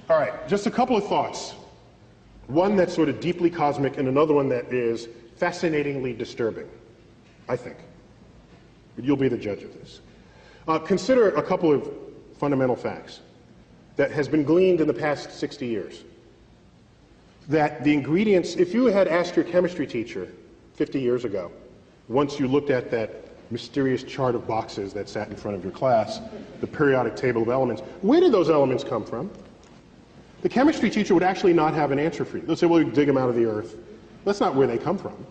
All right, just a couple of thoughts. One that's sort of deeply cosmic and another one that is fascinatingly disturbing, I think. But you'll be the judge of this. Consider a couple of fundamental facts that has been gleaned in the past 60 years. That the ingredients, if you had asked your chemistry teacher 50 years ago, once you looked at that mysterious chart of boxes that sat in front of your class, the periodic table of elements, where did those elements come from? The chemistry teacher would actually not have an answer for you. They'll say, well, you dig them out of the earth. That's not where they come from.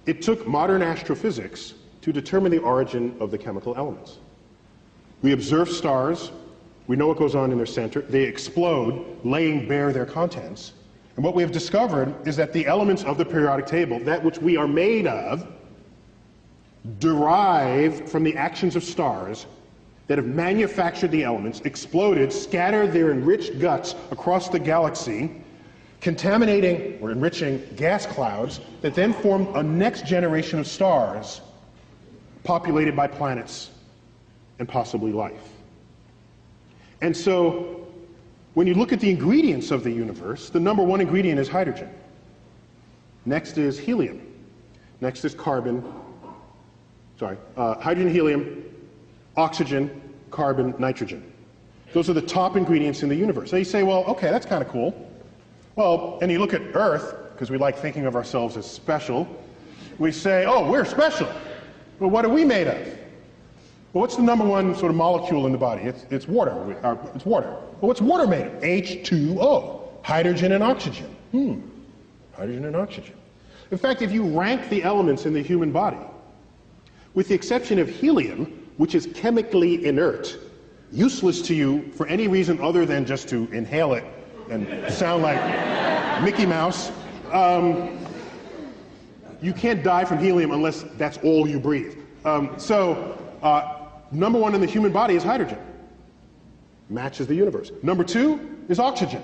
It took modern astrophysics to determine the origin of the chemical elements. We observe stars. We know what goes on in their center. They explode, laying bare their contents. And what we have discovered is that the elements of the periodic table, that which we are made of, derive from the actions of stars that have manufactured the elements, exploded, scattered their enriched guts across the galaxy, contaminating or enriching gas clouds that then form a next generation of stars populated by planets and possibly life. And so, when you look at the ingredients of the universe, the number one ingredient is hydrogen. Next is helium. Next is hydrogen, helium, oxygen, carbon, nitrogen. Those are the top ingredients in the universe. So you say, well, okay, that's kind of cool. Well, and you look at Earth, because we like thinking of ourselves as special, we say, oh, we're special. Well, what are we made of? Well, what's the number one sort of molecule in the body? It's water. It's water. Well, what's water made of? H2O, hydrogen and oxygen. Hydrogen and oxygen. In fact, if you rank the elements in the human body, with the exception of helium, which is chemically inert, useless to you for any reason other than just to inhale it and sound like Mickey Mouse, you can't die from helium unless that's all you breathe. Number one in the human body is hydrogen. Matches the universe. Number two is oxygen.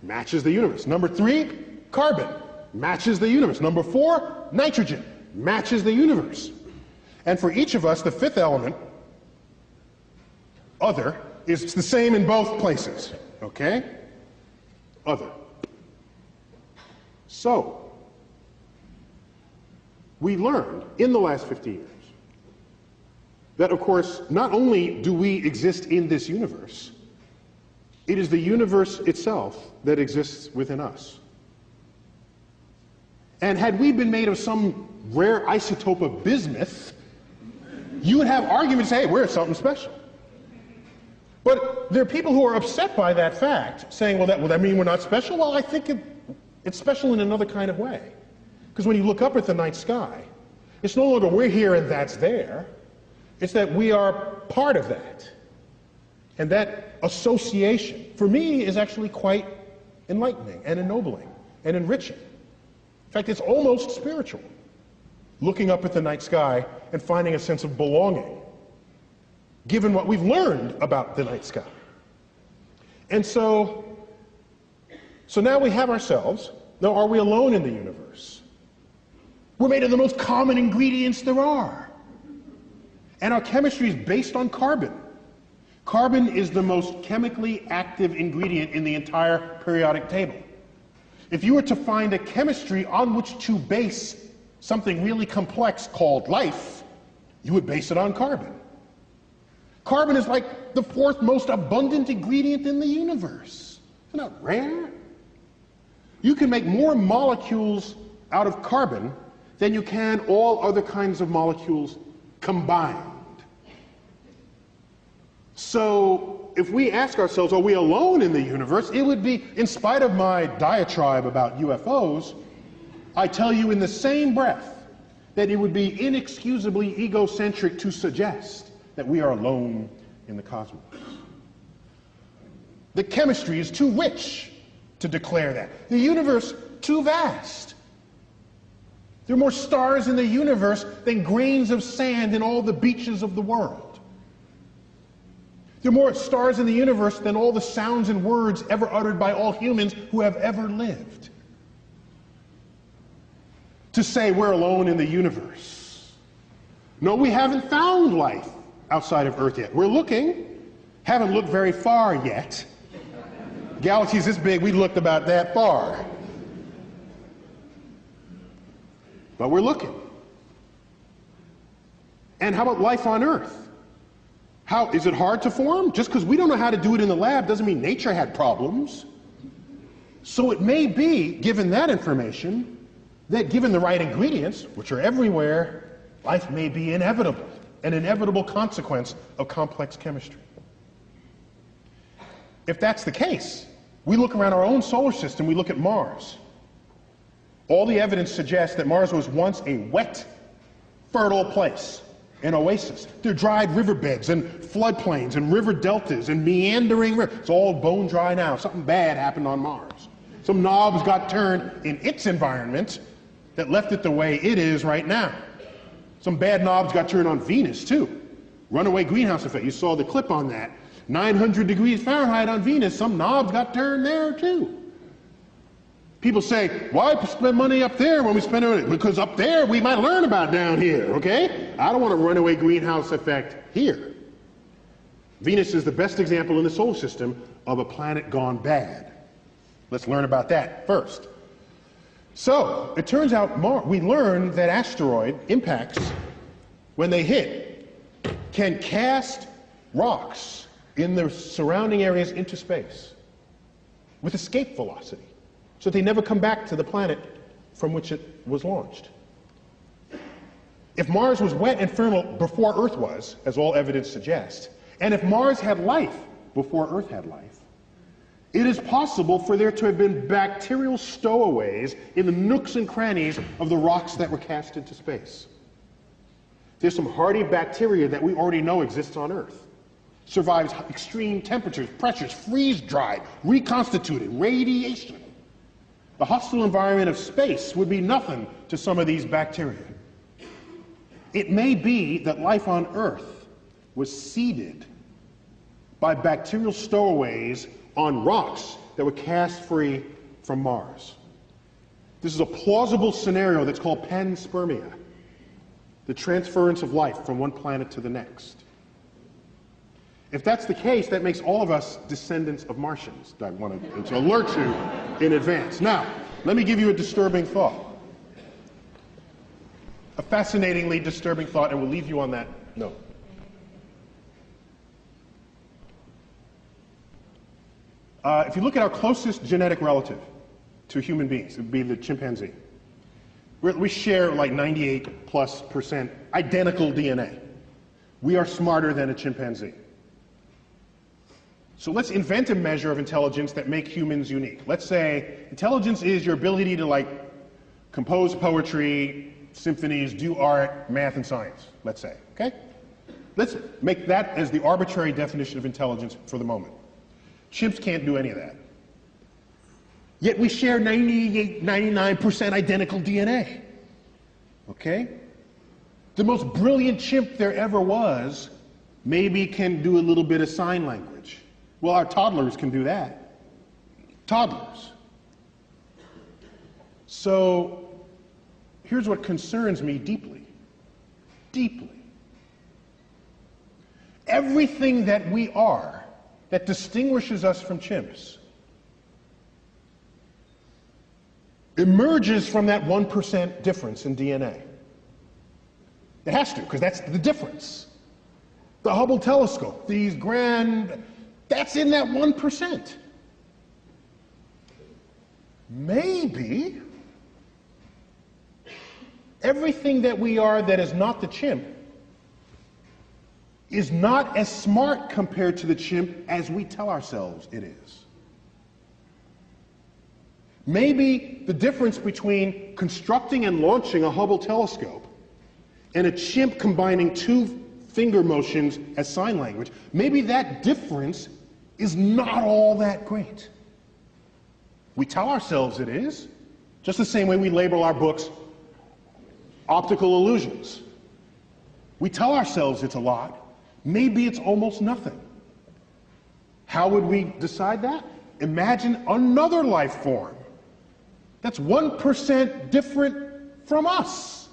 Matches the universe. Number three, carbon. Matches the universe. Number four, nitrogen. Matches the universe. And for each of us, the fifth element, other, is the same in both places. Okay? Other. So, we learned in the last 50 years that, of course, not only do we exist in this universe, it is the universe itself that exists within us. And had we been made of some rare isotope of bismuth, you would have arguments, hey, we're something special. But there are people who are upset by that fact, saying, well, that mean we're not special? Well, I think it's special in another kind of way. Because when you look up at the night sky, it's no longer we're here and that's there. It's that we are part of that. And that association, for me, is actually quite enlightening and ennobling and enriching. In fact, it's almost spiritual, looking up at the night sky and finding a sense of belonging, given what we've learned about the night sky. And so now we have ourselves. Now, are we alone in the universe? We're made of the most common ingredients there are. And our chemistry is based on carbon. Carbon is the most chemically active ingredient in the entire periodic table. If you were to find a chemistry on which to base something really complex called life, you would base it on carbon. Carbon is like the fourth most abundant ingredient in the universe. Isn't that rare? You can make more molecules out of carbon than you can all other kinds of molecules combined. So if we ask ourselves, are we alone in the universe? It would be, in spite of my diatribe about UFOs, I tell you in the same breath that it would be inexcusably egocentric to suggest that we are alone in the cosmos. The chemistry is too rich to declare that. The universe too vast. There are more stars in the universe than grains of sand in all the beaches of the world. There are more stars in the universe than all the sounds and words ever uttered by all humans who have ever lived. To say we're alone in the universe. No, we haven't found life outside of Earth yet. We're looking, haven't looked very far yet. Galaxy's this big, we looked about that far. But we're looking. And how about life on Earth? How is it hard to form? Just because we don't know how to do it in the lab doesn't mean nature had problems. So it may be, given that information, that given the right ingredients, which are everywhere, life may be inevitable, an inevitable consequence of complex chemistry. If that's the case, we look around our own solar system, we look at Mars. All the evidence suggests that Mars was once a wet, fertile place, an oasis. There are dried riverbeds and floodplains and river deltas and meandering rivers. It's all bone dry now. Something bad happened on Mars. Some knobs got turned in its environment that left it the way it is right now. Some bad knobs got turned on Venus, too. Runaway greenhouse effect. You saw the clip on that. 900 degrees Fahrenheit on Venus. Some knobs got turned there, too. People say, why spend money up there when we spend it? Because up there we might learn about down here, okay? I don't want a runaway greenhouse effect here. Venus is the best example in the solar system of a planet gone bad. Let's learn about that first. So, it turns out we learned that asteroid impacts, when they hit, can cast rocks in the surrounding areas into space with escape velocity, so they never come back to the planet from which it was launched. If Mars was wet and fertile before Earth was, as all evidence suggests, and if Mars had life before Earth had life, it is possible for there to have been bacterial stowaways in the nooks and crannies of the rocks that were cast into space. There's some hardy bacteria that we already know exists on Earth. Survives extreme temperatures, pressures, freeze-dried, reconstituted, radiation. The hostile environment of space would be nothing to some of these bacteria. It may be that life on Earth was seeded by bacterial stowaways on rocks that were cast free from Mars. This is a plausible scenario that's called Panspermia, the transference of life from one planet to the next. If that's the case, that makes all of us descendants of Martians. I want to alert you in advance. Now, let me give you a disturbing thought. A fascinatingly disturbing thought, and we'll leave you on that note. If you look at our closest genetic relative to human beings, it would be the chimpanzee. We share like 98+% identical DNA. We are smarter than a chimpanzee. So let's invent a measure of intelligence that make humans unique. Let's say intelligence is your ability to compose poetry, symphonies, do art, math, and science, let's say, okay? Let's make that as the arbitrary definition of intelligence for the moment. Chimps can't do any of that. Yet we share 98, 99% identical DNA. Okay? The most brilliant chimp there ever was maybe can do a little bit of sign language. Well, our toddlers can do that. Toddlers. So, here's what concerns me deeply. Deeply. Everything that we are that distinguishes us from chimps emerges from that 1% difference in DNA. It has to, because that's the difference. The Hubble telescope, that's in that 1%. Maybe everything that we are that is not the chimp is not as smart compared to the chimp as we tell ourselves it is. Maybe the difference between constructing and launching a Hubble telescope and a chimp combining two finger motions as sign language, maybe that difference is not all that great. We tell ourselves it is, just the same way we label our books optical illusions. We tell ourselves it's a lot. Maybe it's almost nothing. How would we decide that? Imagine another life form that's 1% different from us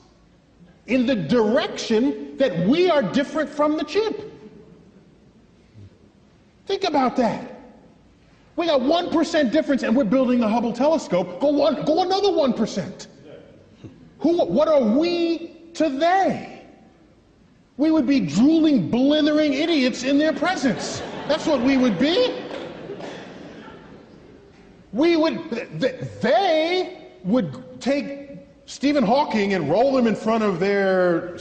in the direction that we are different from the chimp. Think about that. We got 1% difference and we're building the Hubble telescope. Go another 1%. What are we to they? We would be drooling, blithering idiots in their presence. That's what we would be. They would take Stephen Hawking and roll him in front of their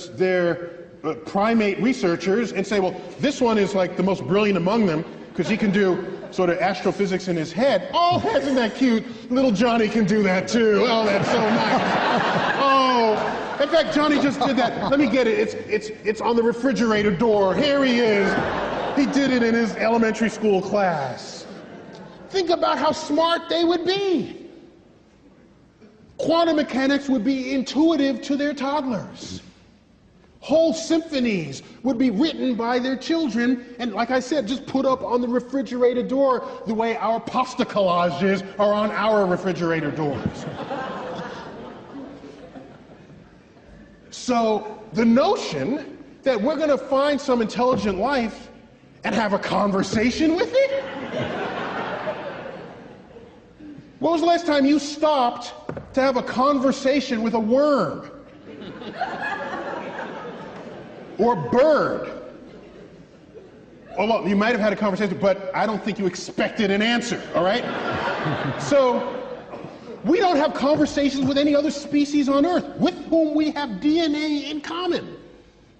primate researchers and say, well, this one is like the most brilliant among them because he can do sort of astrophysics in his head. Oh, isn't that cute? Little Johnny can do that too. Oh, that's so nice. Oh, in fact, Johnny just did that. Let me get it. It's on the refrigerator door. Here he is. He did it in his elementary school class. Think about how smart they would be. Quantum mechanics would be intuitive to their toddlers. Whole symphonies would be written by their children, and like I said, just put up on the refrigerator door the way our pasta collages are on our refrigerator doors. So the notion that we're going to find some intelligent life and have a conversation with it? When was the last time you stopped to have a conversation with a worm? Or bird? Well, you might have had a conversation, but I don't think you expected an answer, all right? So, we don't have conversations with any other species on Earth with whom we have DNA in common.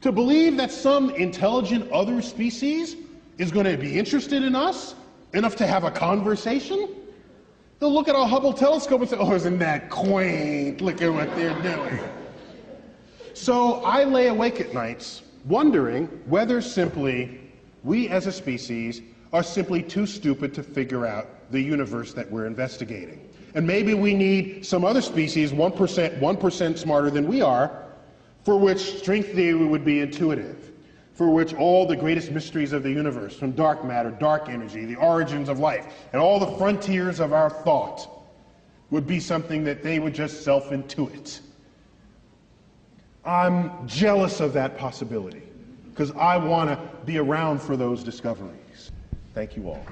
To believe that some intelligent other species is going to be interested in us enough to have a conversation? They'll look at our Hubble telescope and say, oh, isn't that quaint? Look at what they're doing. So I lay awake at nights wondering whether simply we as a species are simply too stupid to figure out the universe that we're investigating. And maybe we need some other species, 1% smarter than we are, for which string theory would be intuitive, for which all the greatest mysteries of the universe, from dark matter, dark energy, the origins of life, and all the frontiers of our thought would be something that they would just self-intuit. I'm jealous of that possibility because I want to be around for those discoveries. Thank you all.